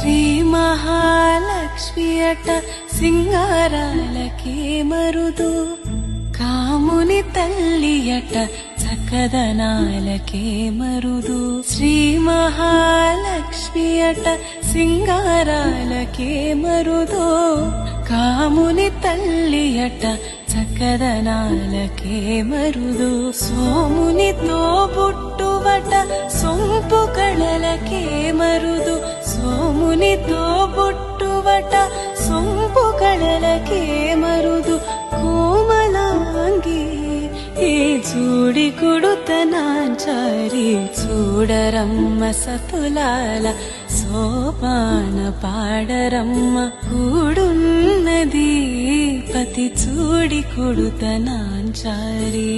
శ్రీ మహాలక్ష్మి అట సింగారాలకే మరుదు, కాముని తల్లి అట చక్కదనాలకే మరుదు. శ్రీ మహాలక్ష్మి అట సింగారాలకే మరుదు, కాముని తల్లి అట చక్కదనాలకే మరుదు. సోమునితో బుట్టువట సొంపు కళలకే మరుదు, సోమునితో బుట్టువట సొంపు కళలకే మరుదు. కోమలాంగి ఈ చూడి కుడుతనాంచారి, చూడరమ్మ సతులాల సోపాన పాడరమ్మ. కూడున్నది పతి చూడి కుడుతనాంచారి.